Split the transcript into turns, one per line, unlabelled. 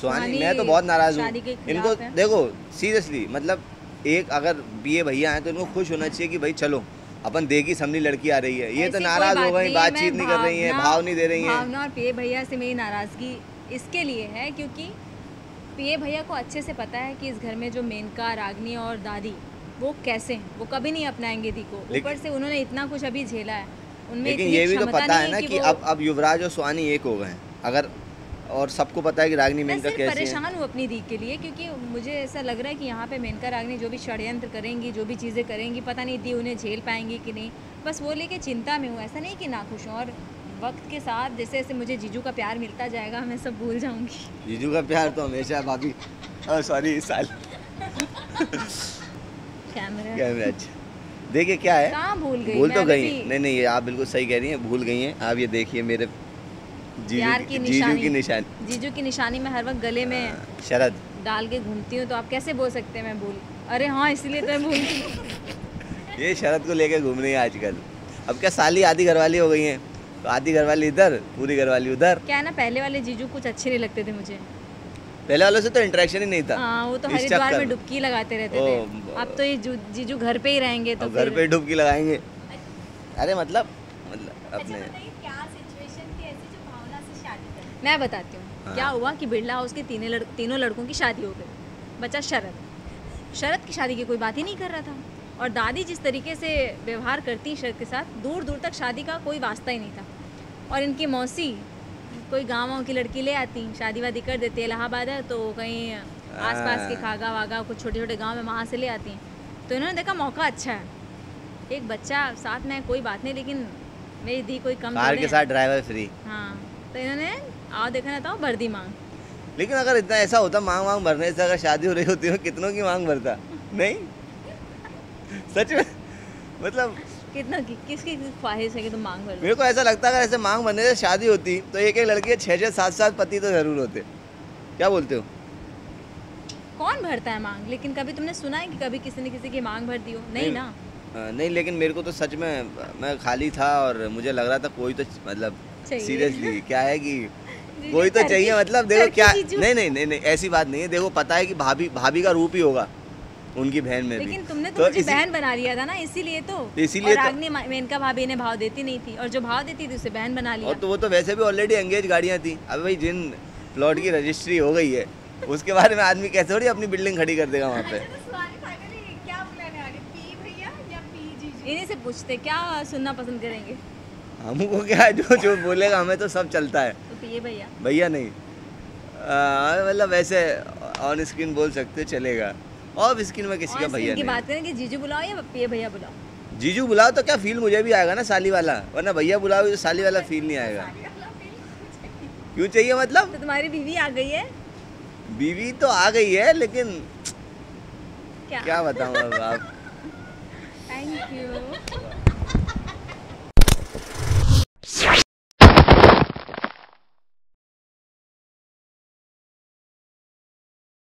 सुहानी मैं तो बहुत नाराज हूँ इनको।
है।
देखो सीरियसली मतलब एक अगर बीए भैया हैं तो इनको खुश होना चाहिए कि भाई चलो अपन देखी समझी लड़की आ रही है। ये तो नाराज हो गई, बातचीत नहीं कर रही है, भाव नहीं दे रही है।
भावना और पीए भैया से मेरी नाराजगी इसके लिए है क्योंकि पीए भैया को अच्छे से पता है कि इस घर में जो मेनका, रागनी और दादी वो कैसे हैं, वो कभी नहीं अपनाएंगे दी को। ऊपर से उन्होंने इतना कुछ अभी झेला है, उनमें
लेकिन ये भी तो पता है ना कि अब युवराज और सुहानी एक हो गए हैं अगर, और सबको पता है कि रागनी मेनका कैसी है।
मैं परेशान हूँ अपनी दी के लिए क्योंकि मुझे ऐसा लग रहा है कि यहाँ पे मेनका रागनी जो भी षड्यंत्र करेंगी, जो भी चीज़ें करेंगी, पता नहीं दी उन्हें झेल पाएंगी कि नहीं, बस वो लेके चिंता में हूँ। ऐसा नहीं कि नाखुश हूँ, और वक्त के साथ जैसे जैसे मुझे जीजू का प्यार मिलता जाएगा मैं सब भूल जाऊँगी।
जीजू का प्यार तो हमेशा भाभी, सॉरी इस साल कैमरा अच्छा देखिए क्या है,
कहाँ भूल गई?
भूल तो गई, नहीं ये आप बिल्कुल सही कह रही हैं, भूल गई हैं आप। ये देखिए मेरे जीजू की निशानी,
जीजू की निशानी में हर वक्त गले में
शरद
डाल के घूमती हूँ, तो आप कैसे बोल सकते हैं मैं भूल? अरे हाँ इसलिए तो मैं भूल
ये शरद को लेके घूम रही है आजकल। अब क्या साली आधी घरवाली हो गई हैं, तो आधी घरवाली इधर, पूरी घरवाली उधर।
क्या है ना, पहले वाले जीजू कुछ अच्छे नहीं लगते थे मुझे,
पहले वालों से तो इंटरेक्शन ही नहीं था।
वो तो हरिद्वार में डुबकी लगाते रहते थे। अब तो ये जीजू घर पे ही रहेंगे तो
घर पे डुबकी लगाएंगे। अरे मतलब अपने
मैं बताती हूँ क्या हुआ कि बिरला हाउस के तीनों लड़कों की शादी हो गई, बचा शरद की शादी की कोई बात ही नहीं कर रहा था। और दादी जिस तरीके से व्यवहार करती शरद के साथ, दूर दूर तक शादी का कोई वास्ता ही नहीं था। और इनकी मौसी कोई गाँव की लड़की ले आती, शादी वादी कर देते, इलाहाबाद है तो कहीं आसपास के खागा वागा कुछ छोटे छोटे गांव में वहाँ से ले आती हैं। तो इन्होंने देखा मौका अच्छा है, एक बच्चा साथ में कोई बात नहीं, लेकिन मेरी दी कोई कम
कार के साथ ड्राइवर फ्री।
हाँ तो इन्होंने आओ देखा ना था भर दी मांग।
लेकिन अगर इतना ऐसा होता मांग भरने से, अगर शादी हो रही होती है कितनों की मांग भरता नहीं सच में मतलब
कितना किसकी ख्वाहिश है कि तुम मांग भर?
मेरे को ऐसा लगता है अगर ऐसे मांग भरने से शादी होती तो एक लड़की 6-6 7-7 पति तो जरूर होते। क्या बोलते हो?
कौन भरता है मांग? लेकिन कभी तुमने सुना है कि कभी किसी ने किसी की मांग भर दी हो? नहीं ना।
नहीं लेकिन मेरे को तो सच में, मैं खाली था और मुझे लग रहा था कोई तो मतलब सीरियसली क्या है कि कोई तो चाहिए। मतलब देखो क्या, नहीं ऐसी बात नहीं है। देखो पता है कि भाभी का रूप ही होगा उनकी बहन में।
लेकिन तुमने तो मुझे बहन बना लिया था ना, इसीलिए तो रागनी मेनका भाभी ने भाव देती नहीं थी, और जो भाव देती थी उसे बहन बना लिया।
और तो वो तो वैसे भी ऑलरेडी एंगेज गाड़ियाँ थी। अब भाई जिन प्लॉट की रजिस्ट्री हो गई है उसके बारे में आदमी कैसे थोड़ी अपनी बिल्डिंग खड़ी कर देगा वहाँ पे। इन्हीं से पूछते क्या सुनना पसंद करेंगे। हमको क्या है, जो बोलेगा हमें तो सब चलता है।
तो ये
भैया नहीं, मतलब वैसे ऑन स्क्रीन बोल सकते चलेगा, ऑफ स्क्रीन में किसी का भैया नहीं।
बात करें कि जीजू बुलाओ या ये भैया बुलाओ?
जीजू बुलाओ तो क्या फील मुझे भी आएगा ना साली वाला, वरना भैया बुलाओ तो साली वाला फील नहीं आएगा। क्यों चाहिए मतलब?
तो तुम्हारी बीवी आ गई है?
बीवी तो आ गई है लेकिन क्या बताऊँ अब आप।
Thank you.